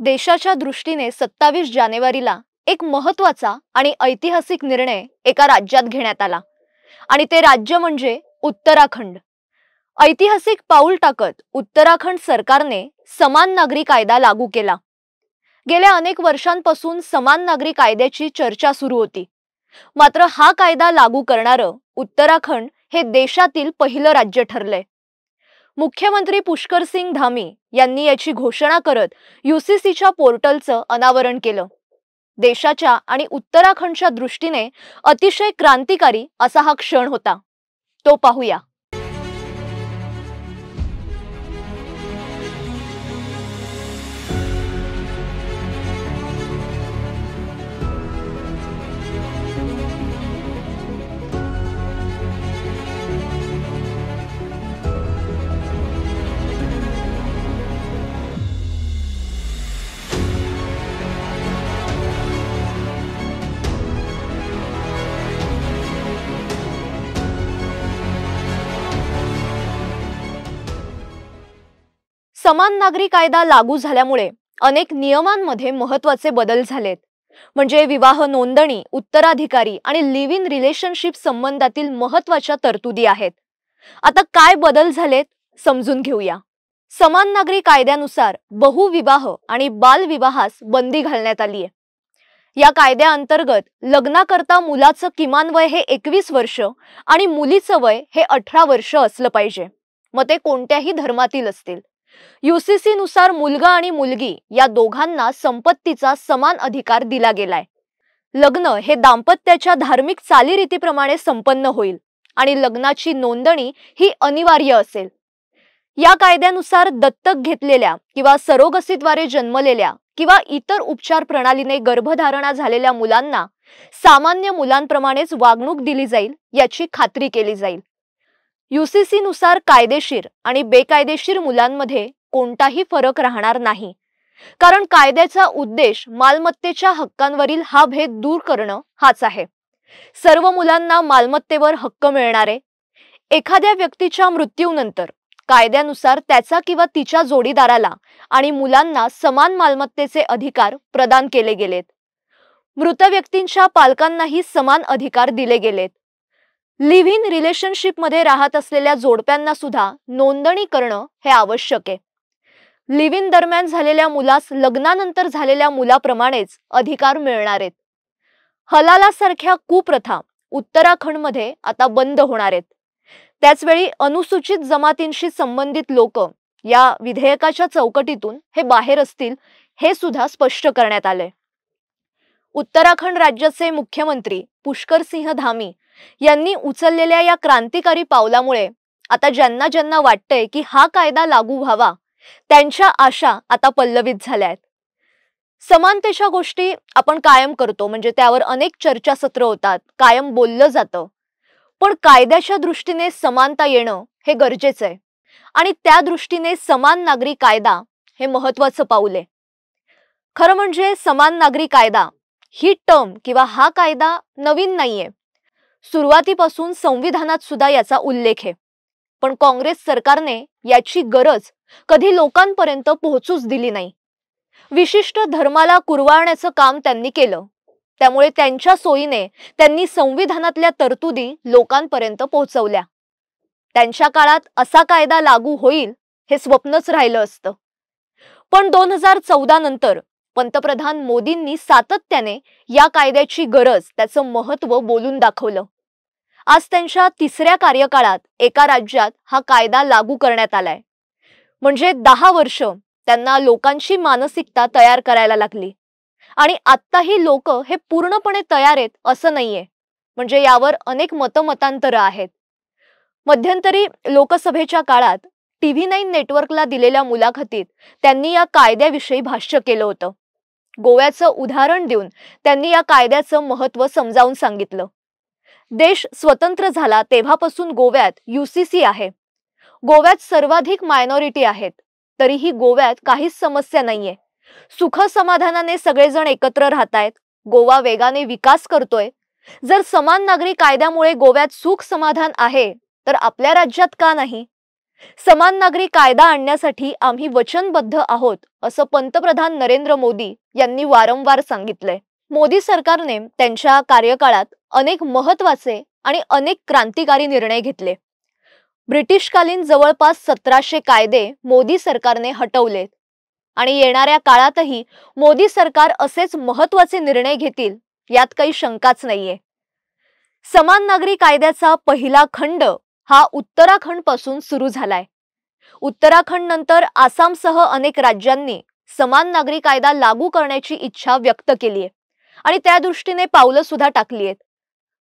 देशाच्या दृष्टीने 27 जानेवारीला एक महत्त्वाचा आणि ऐतिहासिक निर्णय एका राज्यात घेण्यात आला आणि ते राज्य म्हणजे उत्तराखंड। ऐतिहासिक पाऊल टाकत उत्तराखंड सरकारने समान नागरी कायदा लागू केला। गेल्या अनेक वर्षांपासून समान नागरी कायद्याची चर्चा सुरू होती, मात्र हा कायदा लागू करणारे उत्तराखंड हे देशातील पहिलं राज्य ठरले। मुख्यमंत्री पुष्कर सिंग धामी यांनी याची घोषणा करत यूसीसीच्या पोर्टलचं अनावरण केलं। देशाच्या आणि उत्तराखंडच्या दृष्टीने अतिशय क्रांतिकारी असा हा क्षण होता, तो पाहूया। समान नागरी कायदा लागू झाल्यामुळे अनेक नियमांमध्ये महत्त्वाचे बदल झालेत। म्हणजे विवाह नोंदणी, उत्तराधिकारी आणि लिव्ह इन रिलेशनशिप संबंधातील महत्त्वाच्या तरतुदी आहेत। आता काय बदल झालेत समजून घेऊया। समान नागरी कायद्यानुसार बहुविवाह आणि बालविवाहास बंदी घालण्यात आली आहे। या कायद्याअंतर्गत लग्नाकरता मुलाचं किमान वय हे 21 वर्ष आणि मुलीचं वय हे 18 वर्ष असलं पाहिजे, मग ते कोणत्याही धर्मातील असतील। यूसीसी नुसार मुलगा आणि मुलगी या दोघांना संपत्तीचा समान अधिकार दिला गेलाय। लग्न हे दाम्पत्याच्या धार्मिक चालीरीतीप्रमाणे संपन्न होईल आणि लग्नाची नोंदणी ही अनिवार्य असेल। या कायद्यानुसार दत्तक घेतलेल्या किंवा सरोगसीद्वारे जन्मलेल्या किंवा इतर उपचार प्रणालीने गर्भधारणा झालेल्या मुलांना सामान्य मुलांप्रमाणेच वागणूक दिली जाईल याची खात्री केली जाईल। यूसीसी नुसार कायदेशीर आणि बेकायदेशीर मुलांमध्ये कोणताही फरक राहणार नाही, कारण कायद्याचा उद्देश मालमत्तेच्या हक्कांवरील हा भेद दूर करणं हाच आहे। सर्व मुलांना मालमत्तेवर हक्क मिळणार आहे। एखाद्या व्यक्तीच्या मृत्यूनंतर कायद्यानुसार त्याचा किंवा तिच्या जोडीदाराला आणि मुलांना समान मालमत्तेचे अधिकार प्रदान केले गेलेत। मृत व्यक्तींच्या पालकांनाही समान अधिकार दिले गेलेत। लिव्ह इन रिलेशनशिप मध्ये राहत असलेल्या जोडप्यांना सुद्धा नोंदणी करणं हे आवश्यक आहे। लिव्ह इन दरम्यान झालेल्या मुलास लग्नानंतर झालेल्या मुलाप्रमाणेच अधिकार मिळणार आहेत। हलालासारख्या कुप्रथा उत्तराखंडमध्ये आता बंद होणार आहेत। त्याचवेळी अनुसूचित जमातींशी संबंधित लोक या विधेयकाच्या चौकटीतून हे बाहेर असतील हे सुद्धा स्पष्ट करण्यात आले। उत्तराखंड राज्याचे मुख्यमंत्री पुष्कर सिंह धामी यांनी उचललेल्या या क्रांतिकारी पावलामुळे आता ज्यांना ज्यांना वाटतंय की हा कायदा लागू व्हावा त्यांच्या आशा आता पल्लवित झाल्या आहेत। समानतेच्या गोष्टी आपण कायम करतो, म्हणजे त्यावर अनेक चर्चासत्र होतात, कायम बोललं जातं, पण कायद्याच्या दृष्टीने समानता येणं हे गरजेचं आहे आणि त्या दृष्टीने समान नागरी कायदा हे महत्त्वाचं पाऊल आहे। खरं म्हणजे समान नागरी कायदा ही टर्म किंवा हा कायदा नवीन नाहीये। सुरुवातीपासून संविधानात सुद्धा याचा उल्लेख आहे, पण काँग्रेस सरकारने याची गरज कधी लोकांपर्यंत पोहोचूच दिली नाही। विशिष्ट धर्माला कुरवाळण्याचं काम त्यांनी केलं, त्यामुळे त्यांच्या सोयीने त्यांनी संविधानातल्या तरतुदी लोकांपर्यंत पोहोचवल्या। त्यांच्या काळात असा कायदा लागू होईल हे स्वप्नच राहिलं असतं, पण 2014 नंतर पंतप्रधान मोदींनी सातत्याने या कायद्याची गरज, त्याचं महत्त्व बोलून दाखवलं। आज त्यांच्या तिसऱ्या कार्यकाळात एका राज्यात हा कायदा लागू करण्यात आलाय, म्हणजे 10 वर्ष त्यांना लोकांची मानसिकता तयार करायला लागली आणि आत्ताही लोक हे पूर्णपणे तयार आहेत असं नाहीये, म्हणजे यावर अनेक मतमतांतर आहेत। मध्यंतरी लोकसभेच्या काळात TV9 नेटवर्कला दिलेल्या मुलाखतीत त्यांनी या कायद्याविषयी भाष्य केलं होतं। गोव्याचं उदाहरण देऊन त्यांनी या कायद्याचं महत्त्व समजावून सांगितलं। देश स्वतंत्र झाला तेव्हापासून गोव्यात यूसीसी आहे। गोव्यात सर्वाधिक मायनॉरिटी आहेत, तरीही गोव्यात काहीच समस्या नाहीये। सुख समाधानाने सगळेजण एकत्र राहतायत। गोवा वेगाने विकास करतोय। जर समान नागरी कायद्यामुळे गोव्यात सुख समाधान आहे तर आपल्या राज्यात का नाही? समान नागरी कायदा आणण्यासाठी आम्ही वचनबद्ध आहोत असं पंतप्रधान नरेंद्र मोदी यांनी वारंवार सांगितलंय। मोदी सरकारने त्यांच्या कार्यकाळात अनेक महत्त्वाचे आणि अनेक क्रांतिकारी निर्णय घेतले। ब्रिटिशकालीन जवळपास 1700 कायदे मोदी सरकारने हटवलेत आणि येणाऱ्या काळातही मोदी सरकार असेच महत्त्वाचे निर्णय घेतील यात काही शंकाच नाहीये। समान नागरी कायद्याचा पहिला खंड हा उत्तराखंड पासून सुरू झालाय। उत्तराखंड नंतर आसामसह अनेक राज्यांनी समान नागरी कायदा लागू करण्याची इच्छा व्यक्त केली आहे आणि त्या दृष्टीने पावलं सुद्धा टाकली आहेत।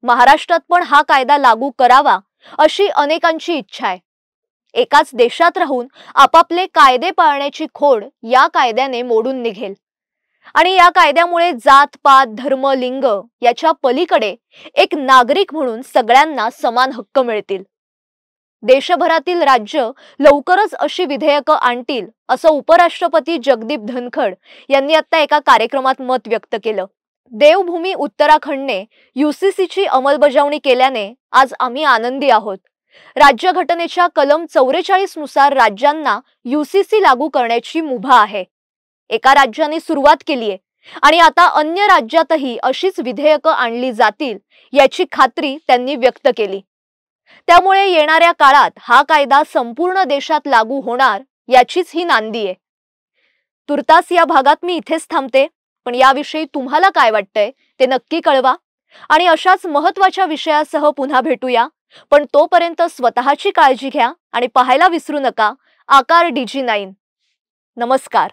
महाराष्ट्रात पण हा कायदा लागू करावा अशी अनेकांची इच्छा आहे। एकाच देशात राहून आपापले कायदे पाळण्याची खोड या कायद्याने मोडून निघेल आणि या कायद्यामुळे जात पात धर्म लिंग याच्या पलीकडे एक नागरिक म्हणून सगळ्यांना समान हक्क मिळतील। देशभरातील राज्य लवकरच अशी विधेयकं आणतील असं उपराष्ट्रपती जगदीप धनखड यांनी आता एका कार्यक्रमात मत व्यक्त केलं। देवभूमी उत्तराखंडने यूसीसीची अंमलबजावणी केल्याने आज आम्ही आनंदी आहोत। राज्यघटनेच्या कलम 44 नुसार राज्यांना यूसीसी लागू करण्याची मुभा आहे। एका राज्याने सुरुवात केली आहे आणि आता अन्य राज्यातही अशीच विधेयकं आणली जातील याची खात्री त्यांनी व्यक्त केली। त्यामुळे येणाऱ्या काळात हा कायदा संपूर्ण देशात लागू होणार याचीच ही नांदी आहे। तुर्तास या भागात मी इथेच थांबते, पण याविषयी तुम्हाला काय वाटतंय ते नक्की कळवा आणि अशाच महत्त्वाच्या विषयासह पुन्हा भेटूया। पण तोपर्यंत स्वतःची काळजी घ्या आणि पाहायला विसरू नका आकार DG9। नमस्कार।